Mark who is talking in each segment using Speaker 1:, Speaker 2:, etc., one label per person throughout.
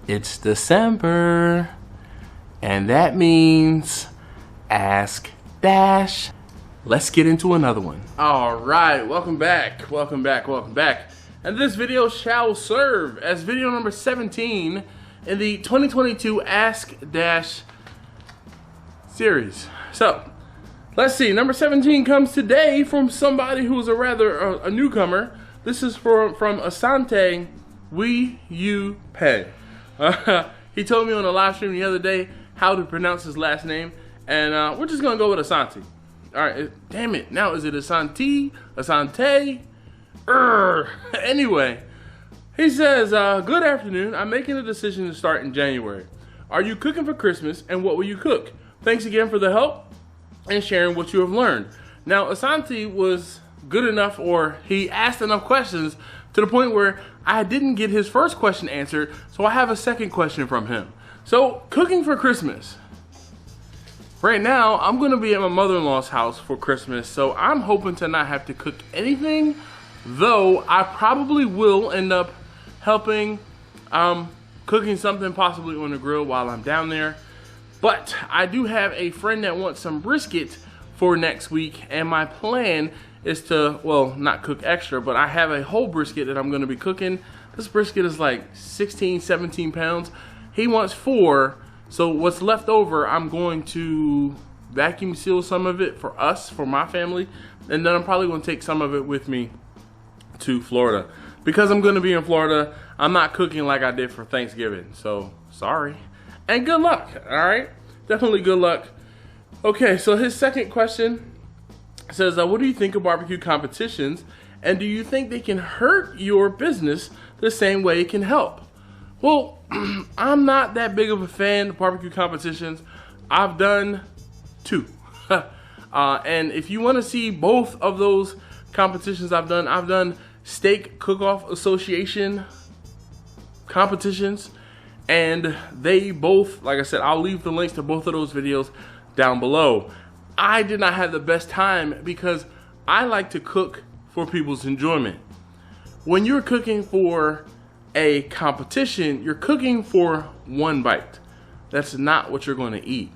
Speaker 1: It's December, and that means Ask Dash. Let's get into another one. All right, welcome back, welcome back, welcome back. And this video shall serve as video number 17 in the 2022 Ask Dash series. So, let's see, number 17 comes today from somebody who's a newcomer. This is from Asante We You Pay. He told me on a live stream the other day how to pronounce his last name, and we're just gonna go with Asante. All right, damn it, now is it Asante? Asante? Anyway, he says, good afternoon, I'm making a decision to start in January. Are you cooking for Christmas, and what will you cook? Thanks again for the help and sharing what you have learned. Now, Asante was good enough, or he asked enough questions to the point where I didn't get his first question answered, so I have a second question from him. So, cooking for Christmas. Right now, I'm gonna be at my mother-in-law's house for Christmas, so I'm hoping to not have to cook anything, though I probably will end up helping, cooking something possibly on the grill while I'm down there. But I do have a friend that wants some brisket for next week, and my plan is to, well, not cook extra, but I have a whole brisket that I'm gonna be cooking. This brisket is like 16, 17 pounds. He wants 4, so what's left over, I'm going to vacuum seal some of it for us, for my family, and then I'm probably gonna take some of it with me to Florida. Because I'm gonna be in Florida, I'm not cooking like I did for Thanksgiving, so sorry. And good luck, all right? Definitely good luck. Okay, so his second question says, what do you think of barbecue competitions, and do you think they can hurt your business the same way it can help? Well, I'm not that big of a fan of barbecue competitions. I've done 2. And if you want to see both of those competitions I've done Steak Cook-Off Association competitions, and they both, like I said, I'll leave the links to both of those videos down below. I did not have the best time because I like to cook for people's enjoyment. When you're cooking for a competition, you're cooking for one bite. That's not what you're going to eat.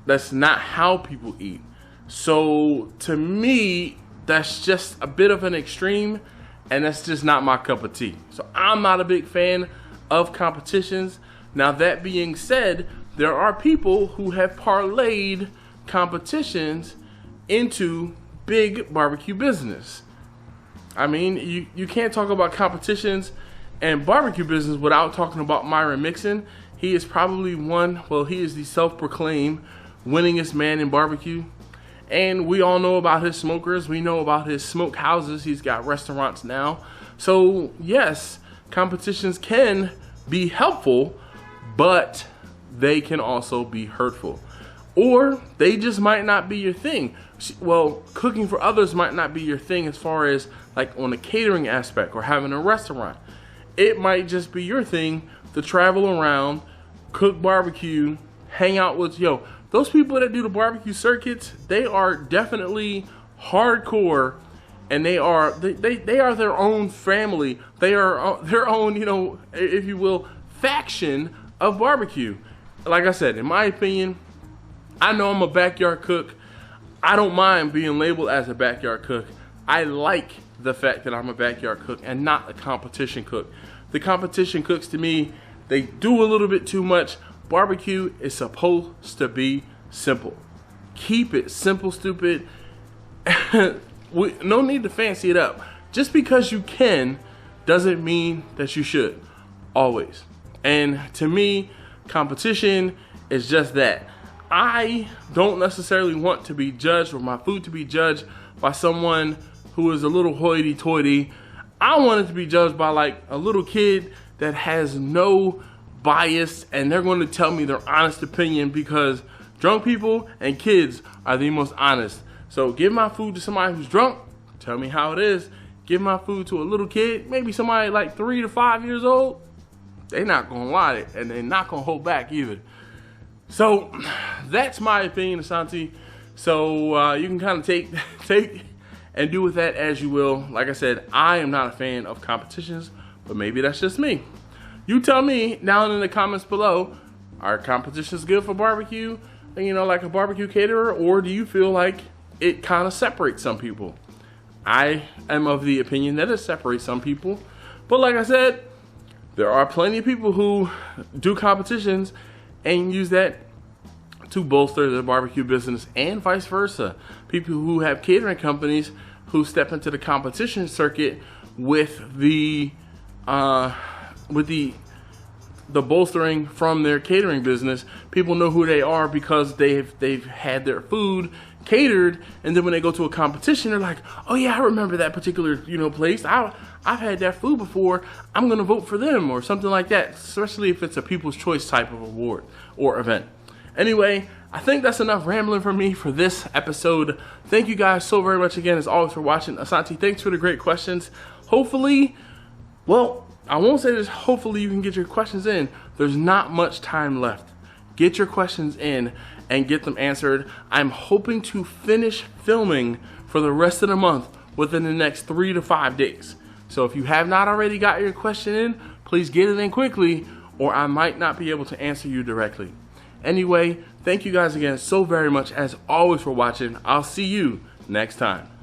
Speaker 1: That's not how people eat. So to me, that's just a bit of an extreme, and that's just not my cup of tea. So I'm not a big fan of competitions. Now that being said, there are people who have parlayed competitions into big barbecue business. I mean, you can't talk about competitions and barbecue business without talking about Myron Mixon. He is probably he is the self-proclaimed winningest man in barbecue. And we all know about his smokers. We know about his smoke houses. He's got restaurants now. So yes, competitions can be helpful, but they can also be hurtful. Or they just might not be your thing. Well, cooking for others might not be your thing as far as like on a catering aspect or having a restaurant. It might just be your thing to travel around, cook barbecue, hang out with, those people that do the barbecue circuits, they are definitely hardcore, and they are their own family. They are their own, if you will, faction of barbecue. Like I said, in my opinion, I know I'm a backyard cook. I don't mind being labeled as a backyard cook. I like the fact that I'm a backyard cook and not a competition cook. The competition cooks, to me, they do a little bit too much. Barbecue is supposed to be simple. Keep it simple, stupid. No need to fancy it up. Just because you can doesn't mean that you should, always. And to me, competition is just that. I don't necessarily want to be judged or my food to be judged by someone who is a little hoity-toity. I want it to be judged by like a little kid that has no bias, and they're going to tell me their honest opinion, because drunk people and kids are the most honest. So give my food to somebody who's drunk, tell me how it is. Give my food to a little kid, maybe somebody like 3 to 5 years old, they're not gonna lie, and they're not gonna hold back either. So that's my opinion, Asante. So you can kind of take and do with that as you will. Like I said, I am not a fan of competitions, but maybe that's just me. You tell me down in the comments below, are competitions good for barbecue? You know, like a barbecue caterer, or do you feel like it kind of separates some people? I am of the opinion that it separates some people. But like I said, there are plenty of people who do competitions and use that to bolster their barbecue business, and vice versa. People who have catering companies who step into the competition circuit with the bolstering from their catering business. People know who they are because they've had their food catered, and then when they go to a competition, they're like, oh yeah, I remember that particular place. I've had that food before. I'm gonna vote for them, or something like that, especially if it's a People's Choice type of award or event. Anyway, I think that's enough rambling from me for this episode. Thank you guys so very much again, as always, for watching. Asante, thanks for the great questions. Hopefully, well, I won't say this, hopefully you can get your questions in. There's not much time left. Get your questions in and get them answered. I'm hoping to finish filming for the rest of the month within the next 3 to 5 days. So if you have not already got your question in, please get it in quickly, or I might not be able to answer you directly. Anyway, thank you guys again so very much, as always, for watching. I'll see you next time.